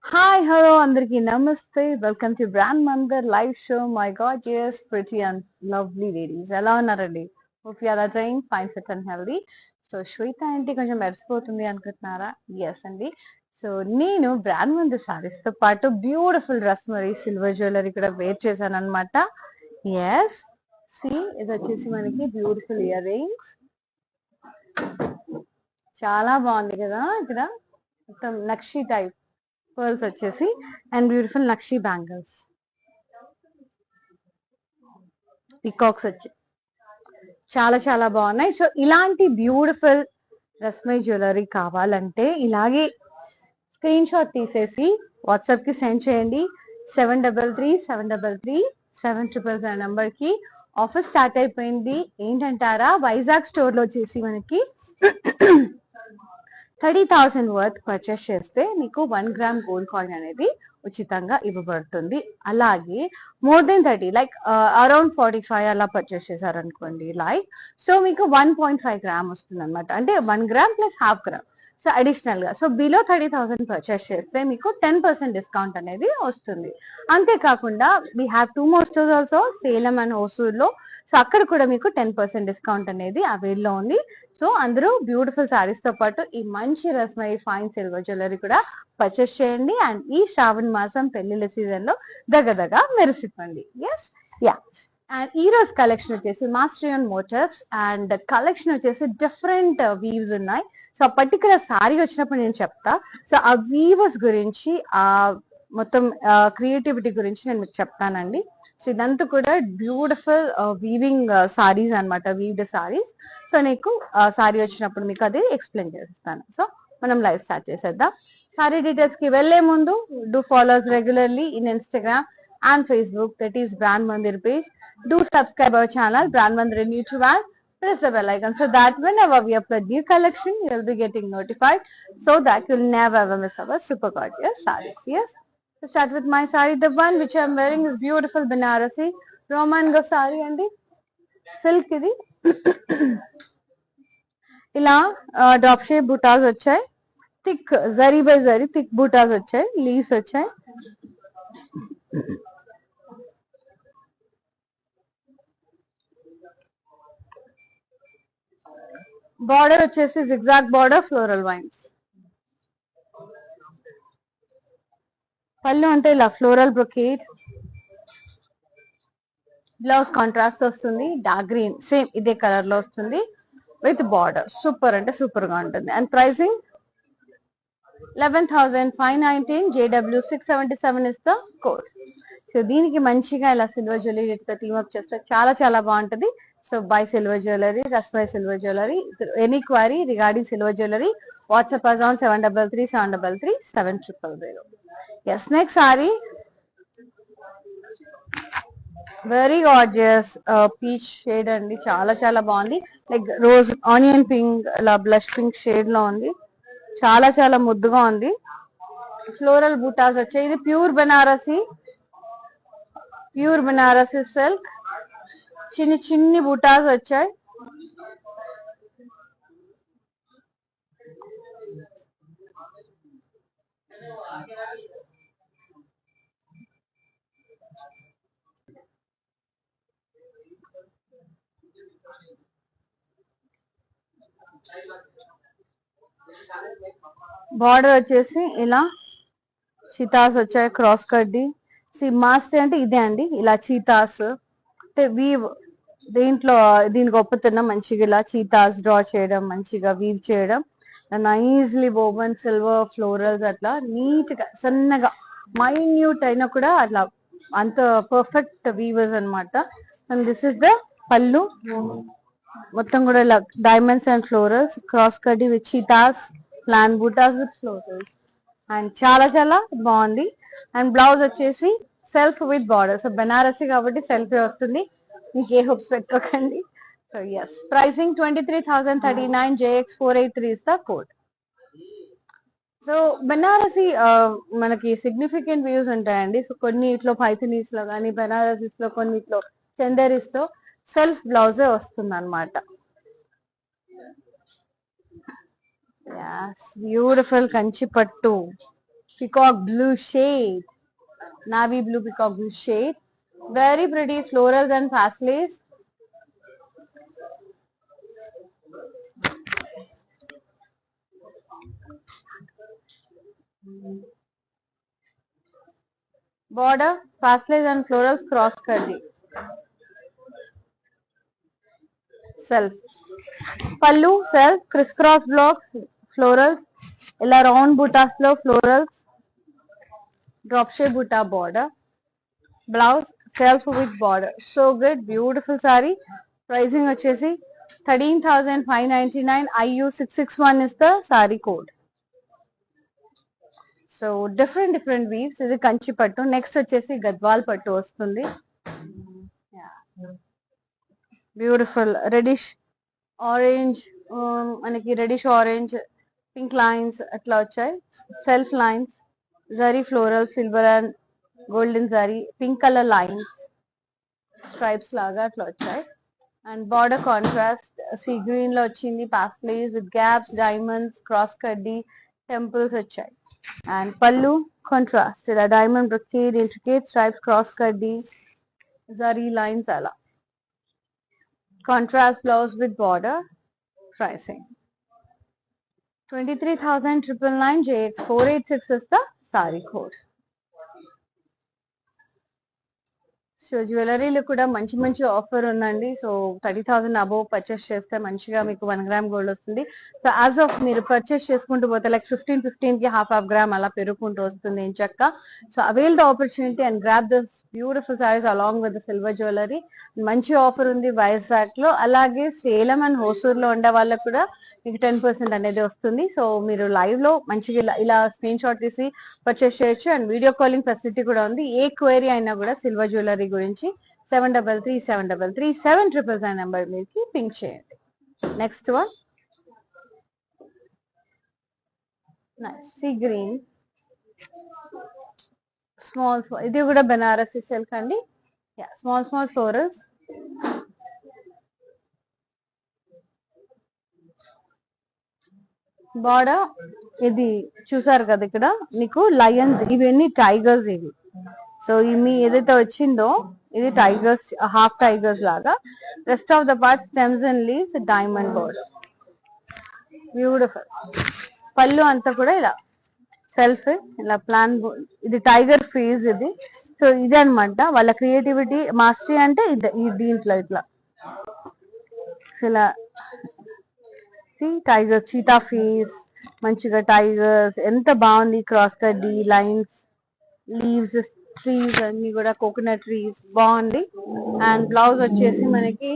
Hi hello అందరికి నమస్తే welcome to brand Mandir live show my god yes pretty and lovely ladies ఎలా ఉన్నారండి hope you are doing fine fit and healthy so Shweta ఏంటి కొంచెం మెరిసిపోతుంది అనుకుంటున్నారా yes అండి సో నేను బ్రాండ్ మందర్ సారీస్ తో పాటు బ్యూటిఫుల్ రస్మరీ సిల్వర్ జ్యువెలరీ కూడా వేర్ చేశాను అనమాట ఎస్ సి ఇది వచ్చేసి మనకి బ్యూటిఫుల్ ఇయర్ రింగ్స్ చాలా బాగుంది కదా ఇక్కడ మొత్తం నక్షి టైప్ పర్ల్స్ వచ్చేసి and beautiful nakshi bangles peacocks వచ్చి చాలా చాలా బాగున్నాయి సో ఇలాంటి బ్యూటిఫుల్ రస్మై జ్యువెలరీ కావాలంటే ఇలాగే స్క్రీన్ షాట్ తీసేసి వాట్సాప్ కి సెండ్ చేయండి 733733 నంబర్ కి ఆఫర్ స్టార్ట్ అయిపోయింది ఏంటంటారా వైజాగ్ స్టోర్ లో వచ్చేసి మనకి 30,000 వర్త్ పర్చేస్ చేస్తే మీకు 1 గ్రామ్ గోల్డ్ కాయిన్ అనేది ఉచితంగా ఇవ్వబడుతుంది అలాగే మోర్ దెన్ 30 లైక్ అరౌండ్ 45 అలా పర్చేస్ చేశారనుకోండి లైక్ సో మీకు 1.5 గ్రామ్ వస్తుంది అనమాట అంటే 1 gram plus half gram so additional గా సో బిలో 30,000 పర్చేస్ చేస్తే మీకు 10% డిస్కౌంట్ అనేది వస్తుంది అంతేకాకుండా we have 2 more stores also Salem and హోసూర్లో సో అక్కడ కూడా మీకు 10% డిస్కౌంట్ అనేది అవైల్ లో ఉంది సో అందరూ బ్యూటిఫుల్ సారీస్ తో పాటు ఈ మంచి రస్మై ఫైన్ సిల్వర్ జ్యువెలరీ కూడా పర్చేస్ చేయండి అండ్ ఈ శ్రావణ మాసం పెళ్లిళ్ళ సీజన్ లో దగ్గరగా మెరిసిపోండి ఎస్ యా అండ్ ఈ రోజు కలెక్షన్ వచ్చేసి మాస్ట్రియన్ మోటివ్స్ అండ్ కలెక్షన్ వచ్చేసి డిఫరెంట్ వీవ్స్ ఉన్నాయి సో ఆ పర్టికులర్ సారీ వచ్చినప్పుడు నేను చెప్తా సో ఆ వీవర్స్ గురించి ఆ మొత్తం క్రియేటివిటీ గురించి నేను మీకు చెప్తానండి సో ఇదంతా కూడా బ్యూటిఫుల్ వీవింగ్ సారీస్ అనమాట వీవ్డ్ సారీస్ సో నీకు సారీ వచ్చినప్పుడు మీకు అది ఎక్స్ప్లెయిన్ చేస్తాను సో మనం లైవ్ స్టార్ట్ చేసేద్దాం సారీ డీటెయిల్స్ కి వెళ్లే ముందు do follows regularly in Instagram and Facebook, that is Brand Mandir page. Do subscribe our channel, Brand Mandir in YouTube, and press the bell icon so that whenever we upload new collection, you will be getting notified so that you'll never ever miss our super gorgeous sarees. Yes. To start with my saree, the one which I'm wearing is beautiful Banarasi Roman go saree and silk idi. ఇలా drop shape బుటాస్ వచ్చాయి thick zari by zari thick బుటాస్ వచ్చాయి leaves వచ్చాయి border వచ్చేసి zigzag border floral wines పళ్ళు అంటే ఇలా ఫ్లోరల్ బ్రొకేడ్ బ్లౌజ్ కాంట్రాస్ట్ వస్తుంది డార్క్ గ్రీన్ సేమ్ ఇదే కలర్ లో వస్తుంది విత్ బార్డర్ సూపర్ అంటే సూపర్ గా ఉంటుంది and pricing 11,519 JW 677 is the code so దీనికి మంచిగా ఇలా సిల్వర్ జ్యువెలరీ టీమ్ అప్ చేస్తే చాలా చాలా బాగుంటుంది సో బై సిల్వర్ జ్యువెలరీ రస్మై silver jewellery any query regarding silver jewellery WhatsApp us on 7337337000 yes next saree very gorgeous peach shade అండి చాలా చాలా బాగుంది లైక్ రోజ్ ఆనియన్ పింక్ ఇలా బ్లష్ పింక్ షేడ్ లో ఉంది చాలా చాలా ముద్దుగా ఉంది ఫ్లోరల్ బూటాస్ వచ్చాయి ఇది ప్యూర్ బనారసి సిల్క్ చిన్ని చిన్ని బూటాస్ వచ్చాయి బార్డర్ వచ్చేసి ఇలా చీతాస్ వచ్చాయి క్రాస్ కడ్డి మాస్ట్ అంటే ఇదే అండి ఇలా చీతాస్ అంటే వీవ్ దీంట్లో దీని గొప్పతనం మంచిగా ఇలా చీతాస్ డ్రా చేయడం మంచిగా వీవ్ చేయడం నైస్లీ ఓవెన్ సిల్వర్ ఫ్లోరల్స్ అట్లా నీట్ గా సన్నగా మైన్యూట్ అయినా కూడా అట్లా అంత పర్ఫెక్ట్ వీవర్స్ అనమాట and this is the pallu మొత్తం కూడా ఇలా డైమండ్స్ అండ్ ఫ్లోరల్స్ క్రాస్ కడ్డీ with cheetahs plain butas with florals and చాలా చాలా బాగుంది అండ్ బ్లౌజ్ వచ్చేసి self with border so Banarasi కాబట్టి సెల్ఫ్ వస్తుంది మీకు ఏ హోప్స్ పెట్టుకోకండి so yes pricing 23,039 JX483 is the code so Banarasi మనకి సిగ్నిఫికెంట్ వ్యూస్ ఉంటాయండి సో కొన్నిట్లో పైథనీస్ లో కానీ బనారసిస్ లో కొన్నిట్లో చందేరీస్ లో సెల్ఫ్ బ్లౌజే వస్తుంది అనమాట Yes, beautiful kanchi pattu. Peacock blue shade. Navy blue peacock blue shade. Very pretty florals and paisleys. Border, paisleys and florals cross कर दी. Self. Pallu, self, crisscross blocks, florals. ఇలా round buttas లో florals. Drop shape butta border. Blouse, self with border. So good, beautiful saree. Pricing వచ్చేసి 13,599. IU661 is the saree code. So different weaves. ఇది కంచి పట్టు. Next వచ్చేసి గద్వాల్ పట్టు వస్తుంది. Beautiful reddish orange, మనకి reddish orange pink lines అట్లా వచ్చాయి. Self lines, zari floral, silver and golden zari, pink colour lines, stripes లాగా అట్లా వచ్చాయి. And border contrast sea green లో వచ్చింది. Paisleys with gaps, diamonds, cross కడ్డీ, టెంపుల్స్ వచ్చాయి. And pallu contrast, a diamond brocade, intricate stripes, cross cutty, zari lines ala. Contrast blouse with border. Pricing 23,999. JX486 is the saree code. So జ్యువెలరీలో కూడా మంచి మంచి offer ఉందండి. So 30,000 above purchase చేస్తే మంచిగా మీకు 1 గ్రామ్ గోల్డ్ వస్తుంది. సో యాజ్ ఆఫ్ మీరు పర్చేస్ చేసుకుంటూ పోతే లైక్ 15 కి హాఫ్ గ్రామ్ అలా పెరుగుకుంటూ వస్తుంది ఏం చక్క. So avail the opportunity and grab this beautiful saris along with silver jewellery. మంచి ఆఫర్ ఉంది వైజాగ్ లో. అలాగే సేలం అండ్ హోసూర్ లో ఉండే వాళ్ళకు కూడా మీకు 10% అనేది వస్తుంది. సో మీరు లైవ్ లో మంచిగా ఇలా స్క్రీన్ షాట్ తీసి పర్చేస్ చేయొచ్చు. అండ్ వీడియో కాలింగ్ ఫెసిలిటీ కూడా ఉంది. ఏ క్వైరీ అయినా కూడా సిల్వర్ జ్యువెలరీ గురించి 7337337999 నెంబర్ మీదకి పింక్ చేయండి. Next one sea green small, ఇది కూడా బెనారసి సిల్క్ అండి. Small florals. బార్డర్ ఇది చూసారు కదా, ఇక్కడ మీకు లయన్స్, ఇవన్నీ టైగర్స్ ఇవి. సో మీ ఏదైతే వచ్చిందో ఇది టైగర్స్, హాఫ్ టైగర్స్ లాగా. Rest of the part stems and leaves, diamond border. Beautiful. పళ్ళు అంతా కూడా ఇలా సెల్ఫ్ ఇలా ప్లాన్, ఇది టైగర్ ఫేస్ ఇది. సో ఇది అనమాట వాళ్ళ క్రియేటివిటీ మాస్టరీ అంటే దీంట్లో ఇట్లా ఇలా టైగర్ చీతా ఫేస్, మంచిగా టైగర్స్ ఎంత బాగుంది. క్రాస్ కడ్డీ లైన్స్, లీవ్స్, ట్రీస్ అన్ని కూడా కోకోనట్ ట్రీస్ బాగుంది. అండ్ బ్లౌజ్ వచ్చేసి మనకి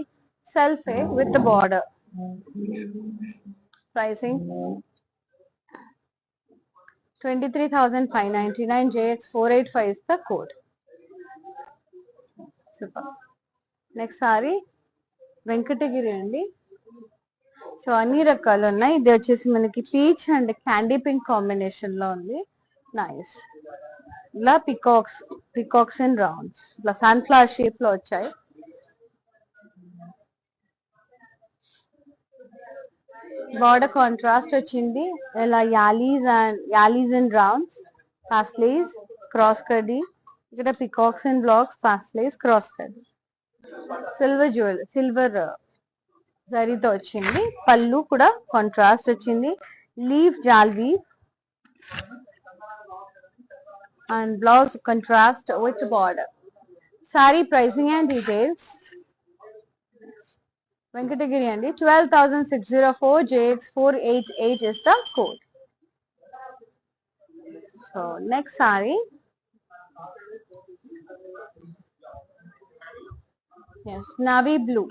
self with border. Pricing 23,599. JX485 is the code. Super. Next sorry Venkatagiri అండి. సో అన్ని రకాలు ఉన్నాయి. ఇది వచ్చేసి మనకి peach and candy pink combination లో ఉంది. నైస్. ఇలా పికాక్స్ అండ్ రౌండ్స్ ఇట్లా సన్ఫ్లవర్ షేప్ లో వచ్చాయి. బార్డర్ కాంట్రాస్ట్ వచ్చింది. ఇలా allies and rounds, paisleys, cross కడ్డీ, ఇక్కడ peacocks and blocks, paisleys, cross కడ్డీ. సిల్వర్ జరీతో వచ్చింది. పళ్ళు కూడా కాంట్రాస్ట్ వచ్చింది. Leaf jaal weave and blouse contrast with border. Saree pricing and details. Venkatagiri andi 12,604. JX488 is the code. So next saree, yes, navy blue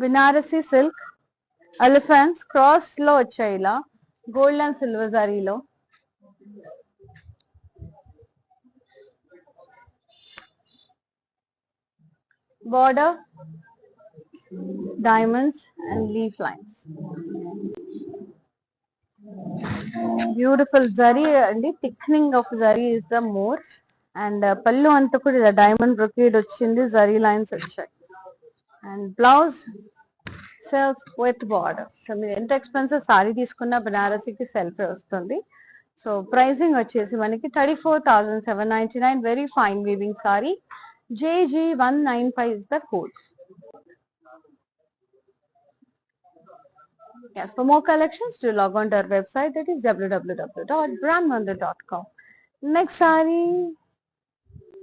Banarasi silk, elephants cross lo వచ్చాయి ఇలా gold and silver జరీలో. Border, diamonds and leaf lines. Beautiful zari andi, thickening of zari is the more. And pallu anta kuda ఇలా diamond brocade వచ్చింది, zari lines వచ్చాయి. And blouse self with border. So మీరు ఎంత expensive sorry తీసుకున్నా బనారసీకి self వస్తుంది. So pricing వచ్చేసి మనకి 34,799. Very fine weaving sorry. JG195 is the code. Yes, for more collections, do log on to our website, that is www.brandmandir.com. Next saree,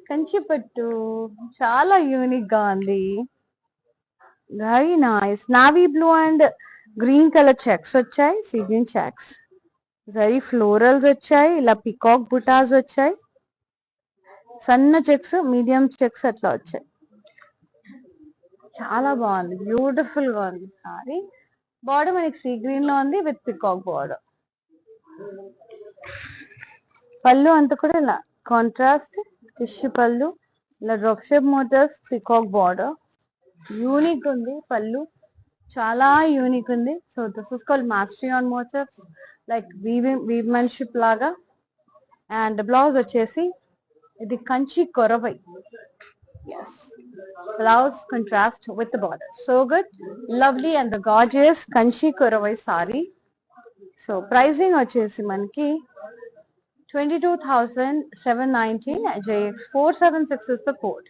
కంచిపట్టు, చాలా unique గా ఉంది. Very nice. Navy blue and green colour checks వచ్చాయి, sea green checks. Very florals వచ్చాయి, ఇలా peacock butas వచ్చాయి, సన్న checks, medium checks అట్లా వచ్చాయి. చాలా బాగుంది, బ్యూటిఫుల్ గా ఉంది సారీ. బార్డర్ మనకి సీ గ్రీన్ లో ఉంది విత్ పికాక్ బార్డర్. పళ్ళు అంతా కూడా ఇలా కాంట్రాస్ట్ టిష్యూ పళ్ళు, ఇలా drop shape motifs, peacock border. Unique ఉంది పళ్ళు, చాలా యూనిక్ ఉంది. So this is called mastery on motifs, like weavemanship లాగా. అండ్ బ్లౌజ్ వచ్చేసి ఇది Kanchi Korvai. Yes, blouse contrast with the border. So good, lovely and the gorgeous Kanchi Korvai sari. So pricing వచ్చేసి మనకి 22,719. JX476 is the code.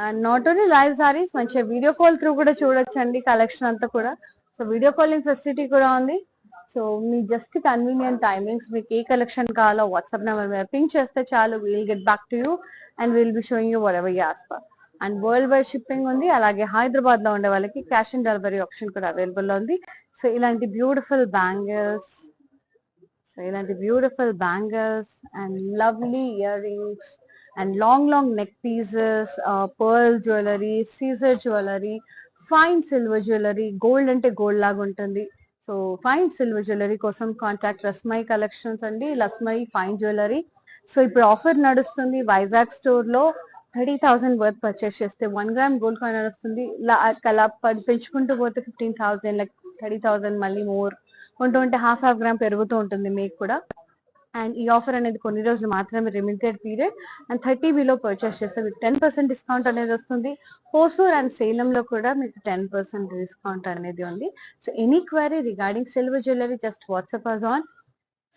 And not only live saris, మంచిగా video call through కూడా చూడొచ్చండి collection అంతా కూడా. సో వీడియో కాలింగ్ ఫెసిలిటీ కూడా ఉంది. సో మీ just convenient timings, మీకు ఏ కలెక్షన్ కావాలో వాట్సాప్ నెంబర్ మీద పింక్ చేస్తే చాలు, we'll get back to you and will be showing you what ever you ask for. And world wide shipping ఉంది. అలాగే హైదరాబాద్ లో ఉండే వాళ్ళకి క్యాష్ ఆన్ డెలివరీ ఆప్షన్ కూడా అవైలబుల్ లో ఉంది. సో ఇలాంటి beautiful bangles, and lovely earrings and long neck pieces, pearl jewelry, Caesar jewelry, fine silver jewelry. Gold ante gold laga untundi. So fine silver jewelry kosam contact Rasmai collections andi, Lasmai fine jewelry. So ఇప్పుడు offer నడుస్తుంది Vizag store లో. 30,000 worth purchase చేస్తే 1 gram gold coin వస్తుంది. అలా పెంచుకుంటూ పోతే 15,000, like 30,000, మళ్ళీ more ఉంటూ హాఫ్ గ్రామ్ పెరుగుతూ ఉంటుంది మీకు కూడా. అండ్ ఈ ఆఫర్ అనేది కొన్ని రోజులు మాత్రమే, limited period. And 30 below purchase చేస్తే మీకు 10% డిస్కౌంట్ అనేది వస్తుంది. హోసూర్ అండ్ సేలం లో కూడా మీకు 10% డిస్కౌంట్ అనేది ఉంది. So any query regarding silver jewellery, just WhatsApp us on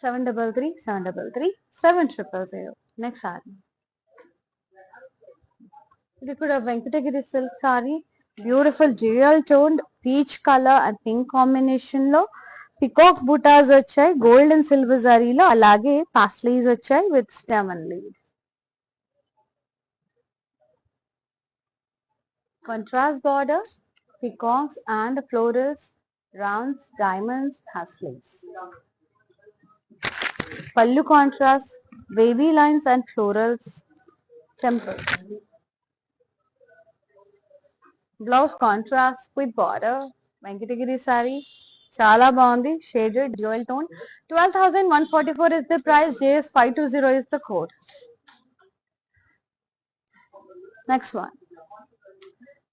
733-733-7000. Next sari, ఇది కూడా Venkatagiri silk sari. Beautiful dual tone peach colour and pink combination లో పికాక్ బుటాస్ వచ్చాయి, గోల్డ్ అండ్ సిల్వర్ జరీలో. అలాగే పాస్లీస్ వచ్చాయి with stem and leaves. Contrast border, peacocks and florals, rounds, diamonds, paisleys. పళ్ళు contrast, wavy lines and florals, temples. Blouse contrast with border. Venkatagiri sari చాలా బాగుంది, shaded dual tone. 12,144 is the price. JS520 is the code. Next one,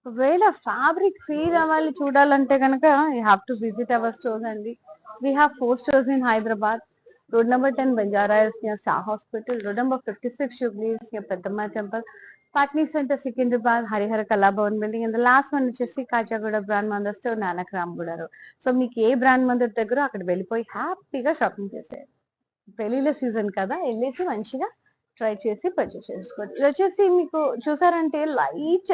ఒకవేళ fabric feel అవ్వాలి చూడాలంటే కనుక you have to visit our stores అండి. We have 4 stores in Hyderabad. Road number 10 Banjara Hills near Star Hospital. Road number 56 Jubilees near Peddamma Temple. Patni Center Secunderabad, Harihara Kalabavan building. And the last one వచ్చేసి Khajaguda brand Mandir store, Nanakramguda road. So మీకు ఏ brand Mandar దగ్గర అక్కడ వెళ్ళిపోయి హ్యాపీగా shopping చేసేది. పెళ్లిళ్ళ season కదా, వెళ్ళేసి మంచిగా ట్రై చేసి పర్చేస్ చేసుకోవచ్చు. ఇది వచ్చేసి మీకు చూసారంటే లైట్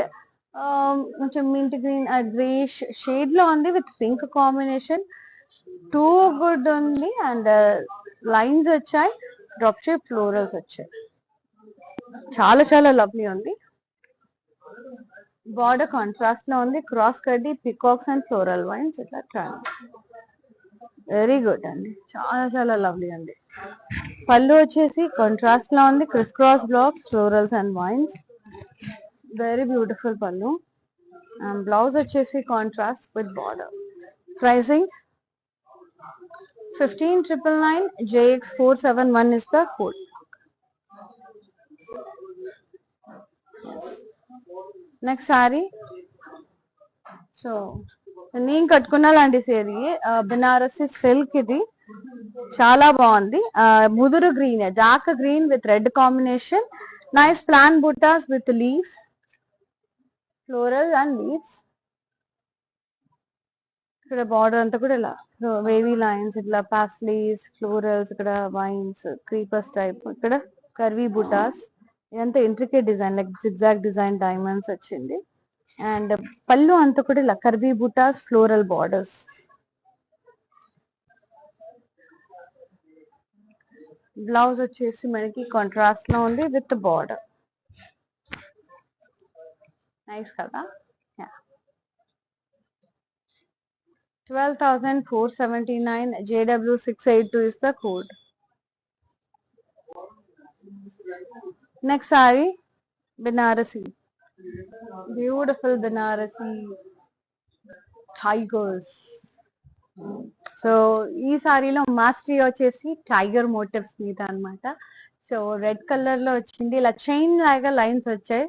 కొంచెం మింట్ గ్రీన్ గ్రేష్ షేడ్ లో ఉంది with pink combination. Too good ఉంది. అండ్ లైన్స్ వచ్చాయి, డ్రాప్ షేప్ ఫ్లోరల్స్ వచ్చాయి. చాలా చాలా లవ్లీ ఉంది. బార్డర్ కాంట్రాస్ట్ లో ఉంది, క్రాస్ కడ్డీ, పికాక్స్ అండ్ ఫ్లోరల్ వైన్స్ ఇట్లా. వెరీ గుడ్ అండి, చాలా చాలా లవ్లీ ఉంది. పళ్ళు వచ్చేసి కాంట్రాస్ట్ లో ఉంది, criss cross blocks, florals and wines. Very beautiful పళ్ళు. అండ్ బ్లౌజ్ వచ్చేసి contrast with border. Pricing 15,999. JX471 is the code. Next sorry, so నేను కట్టుకున్న లాంటి సేరీ బనారసి సిల్క్. ఇది చాలా బాగుంది. ముదురు green, dark green with red combination. Nice plain butas with leaves, floral and leaves. ఇక్కడ బార్డర్ అంతా కూడా ఇలా వేవీ లైన్స్, ఇట్లా పాస్లీస్, ఫ్లోరల్స్, ఇక్కడ వైన్స్, క్రీపర్స్ టైప్, ఇక్కడ కర్వీ బుటాస్. ఇదంతా intricate design, like zigzag design, diamonds వచ్చింది. అండ్ పళ్ళు అంతా కూడా ఇలా curvy butas, floral borders. Blouse వచ్చేసి మనకి కాంట్రాస్ట్ లో ఉంది విత్ బార్డర్. నైస్ కదా. 12,479. JW682 is the code. Next saree, Banarasi. Beautiful Banarasi tigers. So ఈ సారీలో మాస్టరీ వచ్చేసి టైగర్ మోటివ్స్ మీద అన్నమాట. సో రెడ్ కలర్ లో వచ్చింది, ఇలా చైన్ లాగా లైన్స్ వచ్చాయి.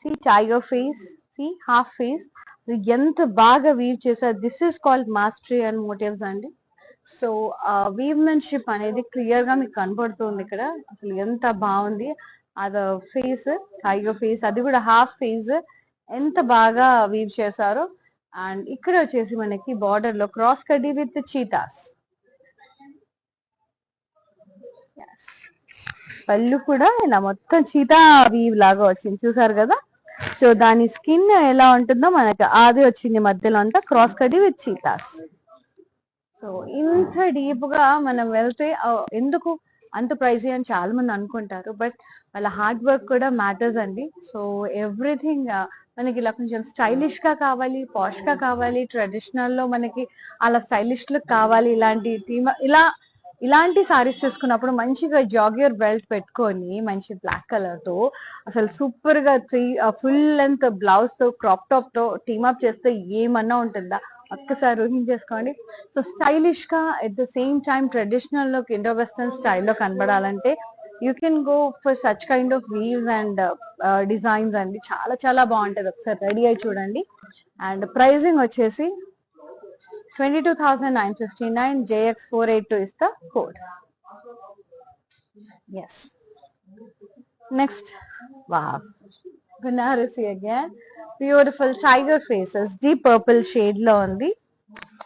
See tiger face, see half face, ఎంత బాగా వీవ్ చేశారు. This is called mastery and motifs అండి. సో వీవ్మెన్షిప్ అనేది క్లియర్ గా మీకు కనబడుతుంది ఇక్కడ. అసలు ఎంత బాగుంది. అది ఫేస్, టైగర్ ఫేస్, అది కూడా హాఫ్ ఫేస్, ఎంత బాగా వీవ్ చేశారో. అండ్ ఇక్కడ వచ్చేసి మనకి బార్డర్ లో క్రాస్ కడ్డీ విత్ చీతాస్. పళ్ళు కూడా ఇలా మొత్తం చీతా వీవ్ లాగా వచ్చింది, చూసారు కదా. సో దాని స్కిన్ ఎలా ఉంటుందో మనకి అది వచ్చింది మధ్యలో అంతా క్రాస్ కడ్డీ విత్ చీతాస్. సో ఇంత డీప్ గా మనం వెళ్తే ఎందుకు అంత ప్రైజీ అని చాలా మంది అనుకుంటారు, బట్ వాళ్ళ హార్డ్ వర్క్ కూడా మ్యాటర్స్ అండి. సో ఎవ్రీథింగ్ మనకి ఇలా కొంచెం స్టైలిష్ గా కావాలి, పాష్ గా కావాలి, ట్రెడిషనల్ లో మనకి అలా స్టైలిష్ లుక్ కావాలి, ఇలాంటి సారీస్ చూసుకున్నప్పుడు మంచిగా జాగియర్ బెల్ట్ పెట్టుకొని మంచి బ్లాక్ కలర్ తో అసలు సూపర్ గా ఫుల్ లెంత్ బ్లౌజ్ తో క్రాప్ టాప్ తో టీమప్ చేస్తే ఏమన్నా ఉంటుందా, ఒక్కసారి ఊహించేసుకోండి. సో స్టైలిష్ గా at the same time traditional లో ఇండో వెస్టర్న్ స్టైల్లో కనబడాలంటే you can go for such kind of weaves and designs అండి. చాలా చాలా బాగుంటది, ఒకసారి రెడీ అయి చూడండి. అండ్ ప్రైజింగ్ వచ్చేసి 22,959. JX482 is the code. Yes. Next, wow, Banarasi again. Beautiful tiger faces, deep purple shade లో ఉంది.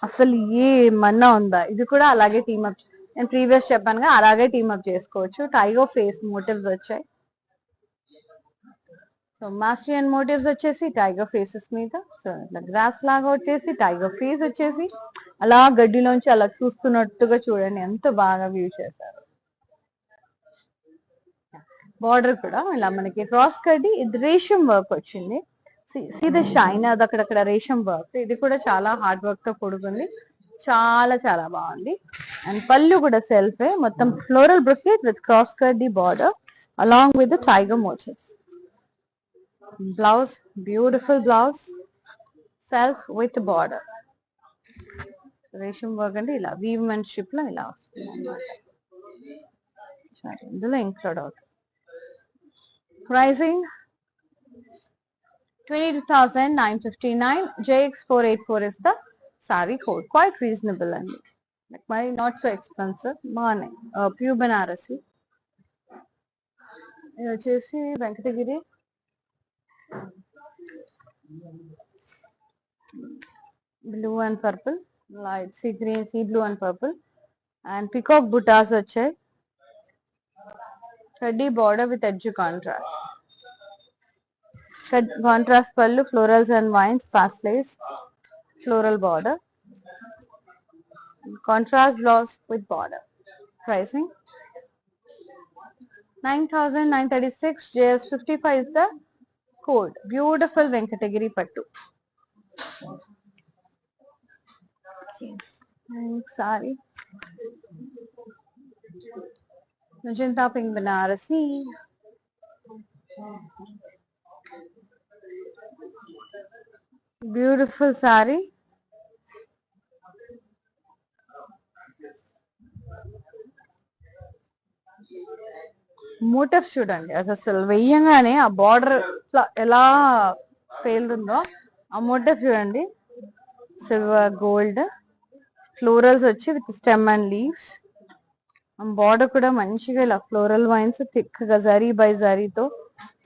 అసలు ఏమన్నా ఉందా, ఇది కూడా అలాగే టీమప్, నేను ప్రీవియస్ చెప్పానుగా అలాగే టీమప్ చేసుకోవచ్చు. టైగర్ ఫేస్ మోటివ్స్ వచ్చాయి. సో మాస్టరీ అండ్ మోటివ్స్ వచ్చేసి టైగర్ ఫేసెస్ మీద. సో ఇట్లా గ్రాస్ లాగా వచ్చేసి టైగర్ ఫేస్ వచ్చేసి అలా గడ్డిలోంచి అలా చూస్తున్నట్టుగా చూడండి, ఎంత బాగా వ్యూ చేశారు. బార్డర్ కూడా ఇలా మనకి క్రాస్ కడ్డీ, ఇది రేషం వర్క్ వచ్చింది. సీద షైన్, అది అక్కడక్కడ రేషం వర్క్, ఇది కూడా చాలా హార్డ్ వర్క్ తో కూడుకుంది. చాలా చాలా బాగుంది. అండ్ పళ్ళు కూడా సెల్ఫ్, మొత్తం ఫ్లోరల్ బ్రొకెట్ విత్ క్రాస్ కడ్డీ border along with tiger motifs. Blouse, beautiful blouse, self with border. రేషం వర్క్ అంటే ఇలా వీవ్మెన్షిప్ లో ఇలా వస్తుంది అన్నమాట. ఇందులో ఇంక్లూడ్ అవుతుంది. Pricing 22,959. JX484 is the saree code. Quite reasonable అండి, like మరి not so expensive. బాగున్నాయి. ప్యూర్ బనారసి. ఇది వచ్చేసి Venkatagiri blue and purple, light sea green, sea blue and purple, and peacock buttas వచ్చాయి. కడ్డీ border with edge contrast. Contrast pallu, florals and vines, pastel, floral border. Contrast blouse with border. Pricing 9,936. JS55 is the code. Beautiful Venkatagiri pattu. Sorry. Magenta pink Banarasi. Beautiful saree. Motifs చూడండి, అసలు వెయ్యంగానే ఆ border ఎలా పేలుతుందో ఆ motive చూడండి. Silver gold florals వచ్చి with stem and leaves. Border కూడా మంచిగా ఇలా ఫ్లోరల్ వైన్స్ థిక్ గా జరీ బై జరీతో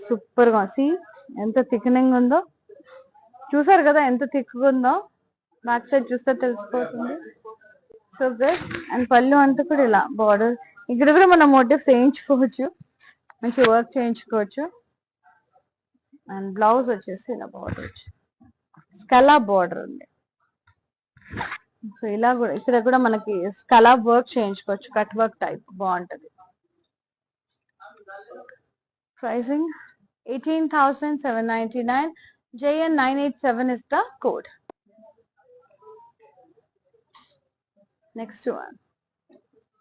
సూపర్ గా. సి ఎంత థిక్నింగ్ ఉందో, చూసారు కదా ఎంత థిక్ ఉందో. బ్యాక్ సైడ్ చూస్తే తెలిసిపోతుంది. So good. అండ్ పళ్ళు అంతా కూడా ఇలా బార్డర్, ఇక్కడ కూడా మనం మోటివ్స్ వేయించుకోవచ్చు, మంచి వర్క్ చేయించుకోవచ్చు. అండ్ బ్లౌజ్ వచ్చేసి ఇలా బార్డర్ స్కలా బార్డర్ ఉంది. సో ఇలా కూడా ఇక్కడ కూడా మనకి స్కలా వర్క్ చేయించుకోవచ్చు, కట్ వర్క్ టైప్ బాగుంటది. Pricing 18,799. JN987 is the code. Next one,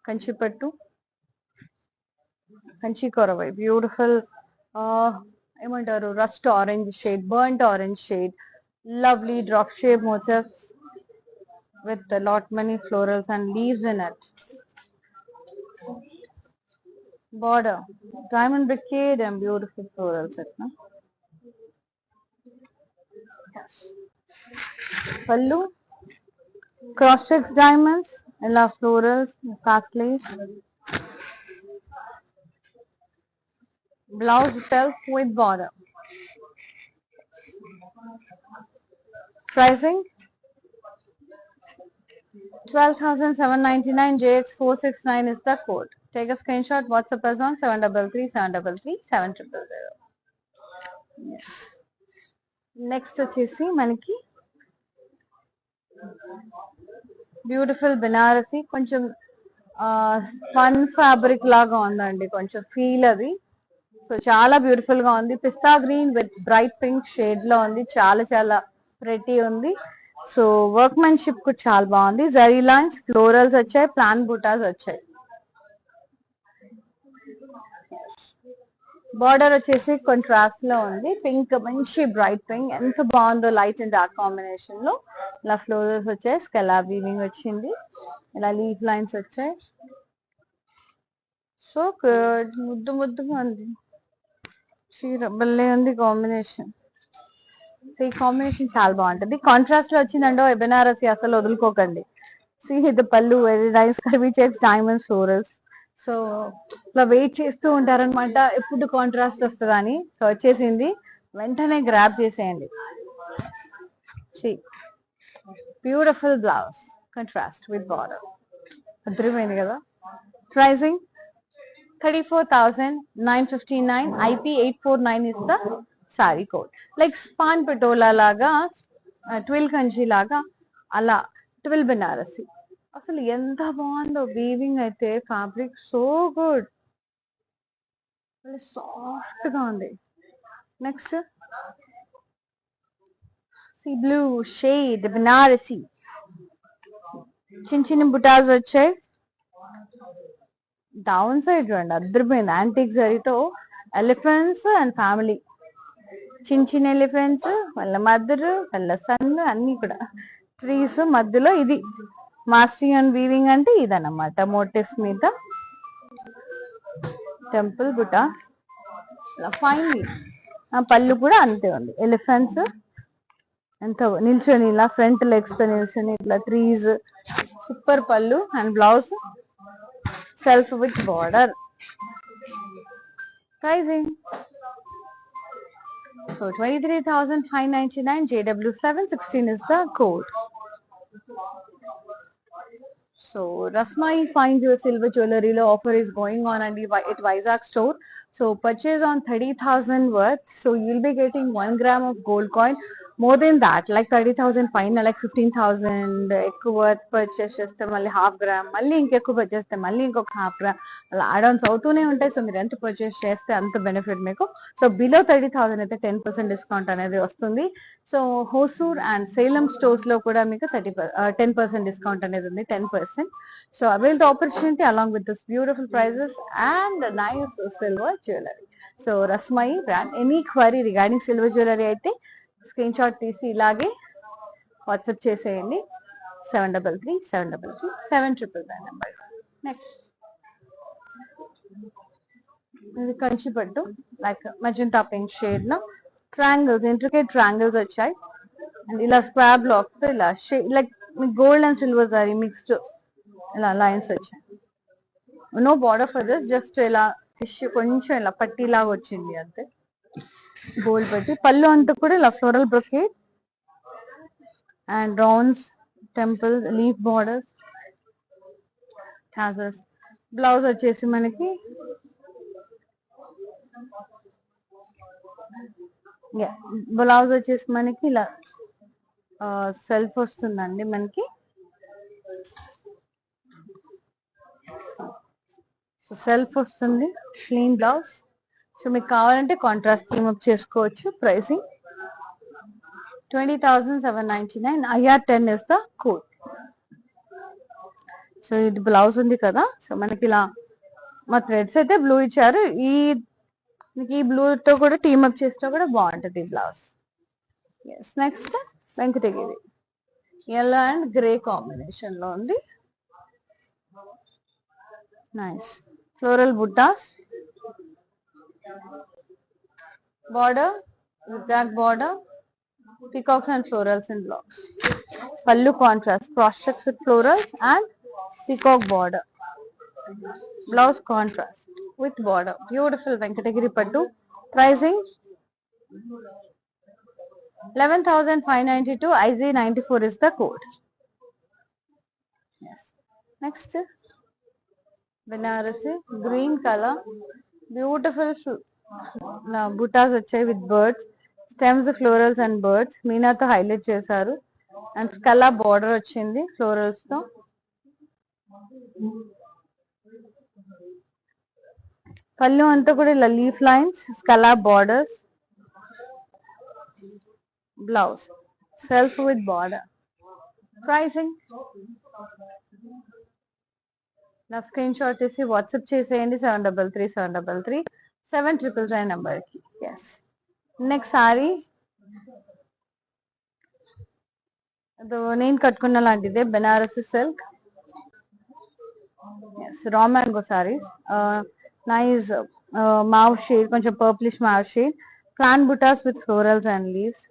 Kanchi పట్టు, కంచి కొరవై, బ్యూటిఫుల్ ఏమంటారు rust orange shade, బర్nt orange shade, lovely drop shape motifs with a lot many florals and leaves in it. Border, diamond brocade and beautiful florals. Yes. Pallu, cross checks diamonds, illa florals, pastels. Blouse self with border. Pricing 12,799. JX469 is the code. Take a screenshot, WhatsApp us on 733 733 7000. Yes. Next వచ్చేసి మనకి beautiful Banarasi, కొంచెం fun fabric లాగా ఉందండి, కొంచెం feel అది. So చాలా beautiful గా ఉంది. పిస్తా green with bright pink shade లో ఉంది, చాలా చాలా ప్రెటీ ఉంది. సో వర్క్మెన్షిప్ కూడా చాలా బాగుంది. జరీ లైన్స్, ఫ్లోరల్స్ వచ్చాయి, ప్లాన్ బూటాస్ వచ్చాయి. బార్డర్ వచ్చేసి కాంట్రాస్ట్ లో ఉంది, పింక్, మంచి బ్రైట్ పింక్, ఎంత బాగుందో లైట్ అండ్ డార్క్ కాంబినేషన్ లో. ఇలా ఫ్లోరల్స్ వచ్చాయి, స్కెలా వీవింగ్ వచ్చింది, ఇలా లీఫ్ లైన్స్ వచ్చాయి. సో గుడ్, ముద్దు ముద్దుగా ఉంది చీర, భలే ఉంది కాంబినేషన్. సో ఈ కాంబినేషన్ చాలా బాగుంటది. కాంట్రాస్ట్ లో వచ్చిందండో బెనారసి అసలు వదులుకోకండి. సీ ద పళ్ళు, very nice curvy checks, diamonds, florals. So ఇట్లా వెయిట్ చేస్తూ ఉంటారనమాట, ఎప్పుడు కాంట్రాస్ట్ వస్తుందా అని. సో వచ్చేసింది, వెంటనే గ్రాబ్ చేసేయండి. Beautiful blouse, contrast with border, అద్భుతమైంది కదా. Pricing 34,959. IP849 is the saree code. Like span patola లాగా, ట్విల్ కంచి లాగా, అలా ట్విల్ బెనారసి. అసలు ఎంత బాగుందో వీవింగ్ అయితే, ఫ్యాబ్రిక్ సో గుడ్, సాఫ్ట్ గా ఉంది. Next sea blue shade Banarasi, చిన్న చిన్న బుటాస్ వచ్చాయి. డౌన్ సైడ్ చూడండి, అద్దరిపోయింది. యాంటిక్ జరీతో ఎలిఫెంట్స్ అండ్ ఫ్యామిలీ, చిన్న చిన్న ఎలిఫెంట్స్, వాళ్ళ మదర్, వాళ్ళ సన్, అన్ని కూడా ట్రీస్ మధ్యలో. ఇది మాస్ట్రియన్ వీవింగ్ అంటే ఇదన్నమాట, మోటివ్స్ మీద టెంపుల్ బుట్ట. ఫైన్ పళ్ళు కూడా అంతే ఉంది, ఎలిఫెంట్స్ ఎంత నిల్చొని ఇలా ఫ్రంట్ లెగ్స్ తో నిల్చొని ఇట్లా trees. Super pallu and blouse self with border. Pricing so 23,599. JW716 is the code. So Rasmai Fine Silver Jewelry lo offer is going on and at Vizag store. So purchase on 30,000 worth, so you will be getting 1 gram of gold coin. More than that, like 30,000 fine, like 15,000 ఎక్కువ worth purchase చేస్తే మళ్ళీ half gram, మళ్ళీ ఇంకెక్కువ purchase చేస్తే మళ్ళీ ఇంకొక half gram, అలా add Ann's అవుతూనే ఉంటాయి. సో మీరు ఎంత పర్చేస్ చేస్తే అంత బెనిఫిట్ మీకు. సో బిలో 30,000 అయితే 10% డిస్కౌంట్ అనేది వస్తుంది. So Hosur and Salem stores లో కూడా మీకు 10% డిస్కౌంట్ అనేది ఉంది, 10%. So avail the opportunity along with this beautiful prices and nice silver jewelry. So Rasmai brand, any query regarding silver jewelry అయితే స్క్రీన్ షాట్ తీసి ఇలాగే వాట్సాప్ చేసేయండి, 733733 నెంబర్. నెక్స్ట్ ఇది కంచి పట్టు, లైక్ మజంతా పింక్ షేడ్ లో triangles, intricate triangles వచ్చాయి. And ఇలా square blocks తో ఇలా like gold and silver sari mixed ఇలా లైన్స్ వచ్చాయి. No border for this, just ఇలా ఫిష్ కొంచెం ఇలా పట్టీ లాగా వచ్చింది అంతే, గోల్డ్ పట్టి. పళ్ళు అంతా కూడా ఇలా floral brocade, and rounds, temple, leaf borders, టాజర్స్. Blouse వచ్చేసి మనకి బ్లౌజ్ వచ్చేసి మనకి ఇలా సెల్ఫ్ వస్తుందండి మనకి. సో సెల్ఫ్ వస్తుంది, క్లీన్ బ్లౌజ్. సో మీకు కావాలంటే కాంట్రాస్ట్ థీమ్ అప్ చేసుకోవచ్చు. Pricing 20,799. IR10 is the code. So ఇది బ్లౌజ్ ఉంది కదా. సో మనకి ఇలా మా థ్రెడ్స్ అయితే బ్లూ ఇచ్చారు. ఈ బ్లూ తో కూడా టీమ్ అప్ చేసినా కూడా బాగుంటది blouse. Next Venkatagiri yellow and grey combination లో ఉంది. Nice floral butas, border, zigzag border, peacocks and florals in blocks. Pallu contrast, cross checks with florals and peacock border. Blouse contrast with border. Beautiful Venkatagiri Pattu. Pricing 11,592. IZ94 is the code. Yes. Next, Banarasi green color. Beautiful buttas వచ్చాయి with birds. Stems, florals and birds. మీనాతో highlight చేశారు. And స్కలా border వచ్చింది florals తో. పళ్ళు అంతా కూడా ఇలా లీఫ్ లైన్స్, స్కలా borders. Blouse self with border. Pricing నా స్క్రీన్ షాట్ తీసి వాట్సాప్ చేసేయండి 733733 నెంబర్ కి. ఎస్. నెక్స్ట్ సారీ నేను కట్టుకున్న లాంటిదే Banarasi silk. Raw mango saris. Nice mauve shade, కొంచెం purplish mauve shade. Plain butas with florals and leaves.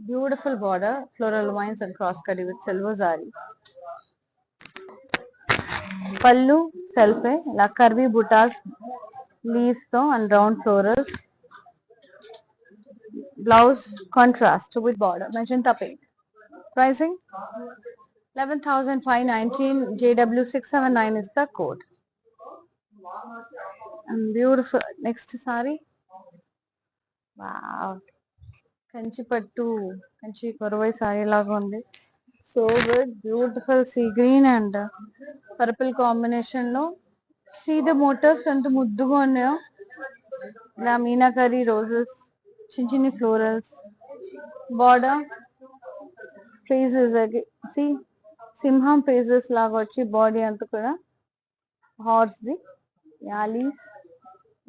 Beautiful border, floral vines and cross కడి with silver sari. పళ్ళు సెల్ఫే ఇలా కర్వీ బుటాస్ లీవ్స్ తో and round florals. Blouse contrast with border magenta pink. Pricing 11,519. JW679 is the code. And beautiful. Next saree. Wow. Kanchi pattu, kanchi koravai saree laga undi. So good. Beautiful sea green and purple combination lo. See the motifs anta mudduga unnayo. La meenakari roses, chinchini florals, border. Faces see సింహం faces లాగా వచ్చి body అంతా కూడా horse the allies.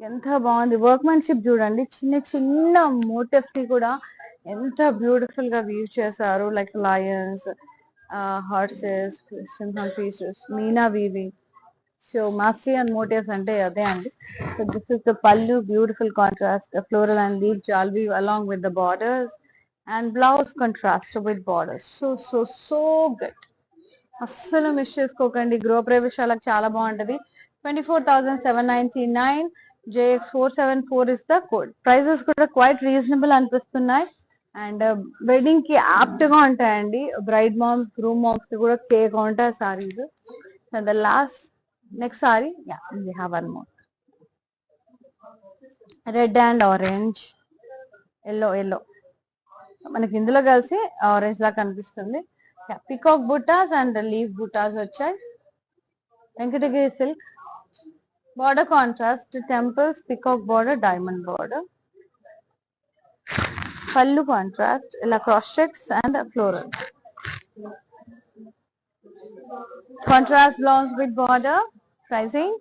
ఎంత బాగుంది workmanship చూడండి. చిన్న చిన్న మోటివ్స్ ని కూడా ఎంత బ్యూటిఫుల్ గా వీవ్ చేశారు. లైక్ లయన్స్, హార్సెస్, సింహం ఫేసెస్, మీనా weaving. So mastery and motifs అంటే అదే అండి. So this is the pallu, beautiful contrast, floral and leaf jaal weave along with the borders. And blouse contrast with borders. So good. అస్సలు miss చేసుకోకండి. గృహ ప్రవేశాలకు చాలా బాగుంటది. 24,799. JX474 is the code. Prices కూడా quite reasonable అనిపిస్తున్నాయి. అండ్ వెడ్డింగ్ కి apt గా ఉంటాయండి. బ్రైడ్ మామ్స్, గ్రూమ్ మామ్స్ కి కూడా కేక్ ఉంటాయి saris. The last next sari we have one more. Red and orange, yellow మనకి ఇందులో కలిసి ఆరెంజ్ లా కనిపిస్తుంది. Peacock butas and leaf butas వచ్చాయి. Venkatagiri silk. Border contrast, temples, peacock border, diamond border. పళ్ళు కాంట్రాస్ట్, ఇలా cross checks and floral. Contrast blouse with border. Pricing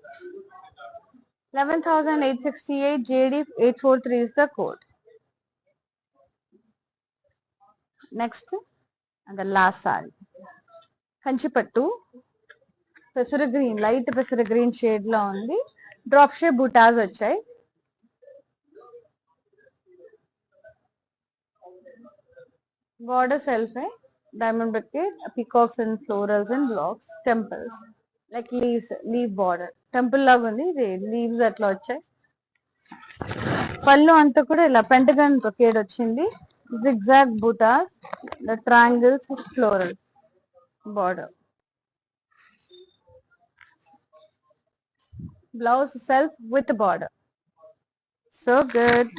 11,868. JD843 is the code. Next and the last sari కంచిపట్టు పెసర గ్రీన్, లైట్ పెసర green shade లో ఉంది. Drop shape బుటాస్ వచ్చాయి. Border self diamond bracket, peacocks and florals and blocks, temples like leaves, leave border temple లాగా ఉంది. ఇది లీవ్స్ అట్లా వచ్చాయి. పళ్ళు అంతా కూడా ఇలా పెంటగన్ బ్రొకేడ్ వచ్చింది. zigzag buttas, the triangles, florals border. Blouse self with border. So good.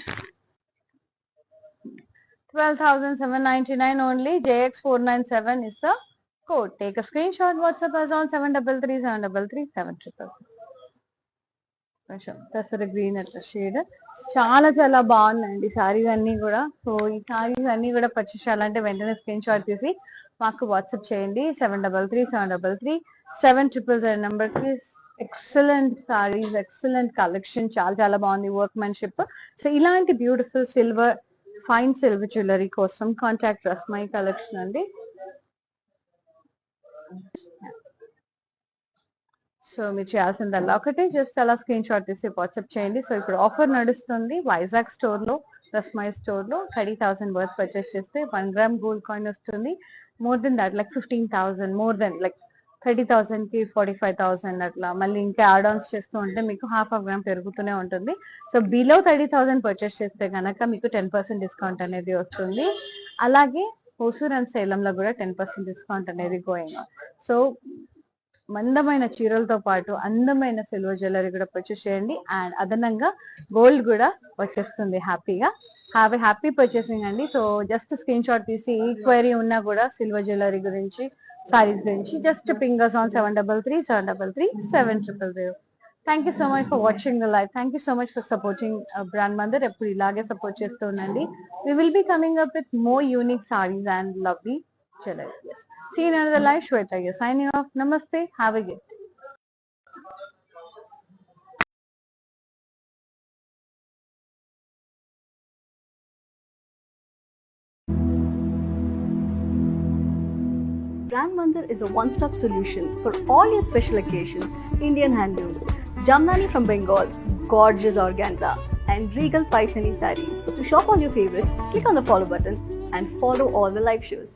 12,799 only. JX497 is the code. Take a screenshot. WhatsApp us on 733 కొంచెం పెసర గ్రీన్ అట్లా షేడ్ చాలా చాలా బాగున్నాయండి సారీస్ అన్ని కూడా. సో ఈ సారీస్ అన్ని కూడా పర్చేస్ చేయాలంటే వెంటనే స్క్రీన్ షాట్ తీసి మాకు వాట్సాప్ చేయండి. 733 నెంబర్ కి. ఎక్సలెంట్ సారీస్, ఎక్సలెంట్ కలెక్షన్, చాలా చాలా బాగుంది వర్క్మెన్షిప్. సో ఇలాంటి beautiful silver, fine silver jewellery కోసం కాంటాక్ట్ రస్మై కలెక్షన్ అండి. సో మీరు చేయాల్సిందల్లా ఒకటే, జస్ట్ అలా స్క్రీన్ షాట్ తీసి వాట్సాప్ చేయండి. సో ఇప్పుడు ఆఫర్ నడుస్తుంది వైజాగ్ స్టోర్ లో, రస్మై స్టోర్ లో. 30,000 వర్త్ పర్చేస్ చేస్తే 1 గ్రామ్ గోల్డ్ కాయిన్ వస్తుంది. More than that like 15,000, more than like 30,000 కి 45,000 అట్లా మళ్ళీ ఇంకా యాడ్ ఆన్స్ చేస్తూ ఉంటే మీకు హాఫ్ గ్రామ్ పెరుగుతూనే ఉంటుంది. సో బిలో 30,000 పర్చేస్ చేస్తే కనుక మీకు 10% డిస్కౌంట్ అనేది వస్తుంది. అలాగే హోసూర్ అండ్ సేలంలో కూడా 10% డిస్కౌంట్ అనేది గోయింగ్. సో మందమైన చీరలతో పాటు అందమైన సిల్వర్ జ్యువెలరీ కూడా పర్చేస్ చేయండి. అండ్ అదనంగా గోల్డ్ కూడా వచ్చేస్తుంది హ్యాపీగా. హ్యావ్ ఎ హ్యాపీ పర్చేసింగ్ అండి. సో జస్ట్ స్క్రీన్ షాట్ తీసి ఈ క్వైరీ ఉన్నా కూడా సిల్వర్ జ్యువెలరీ గురించి, సారీస్ గురించి just ping us on 733 thank you so much for watching the live. Thank you so much for supporting brand Mandir. ఎప్పుడు ఇలాగే సపోర్ట్ చేస్తూ ఉండండి. We will be coming up with more unique saris and lovely jewellery. See you in another live. Shweta here signing off. Namaste. Have a good day. Brand Mandir is a one-stop solution for all your special occasions. Indian handlooms, Jamnani from Bengal, gorgeous organza, and regal Paithani sarees. To shop all your favorites, click on the follow button and follow all the live shows.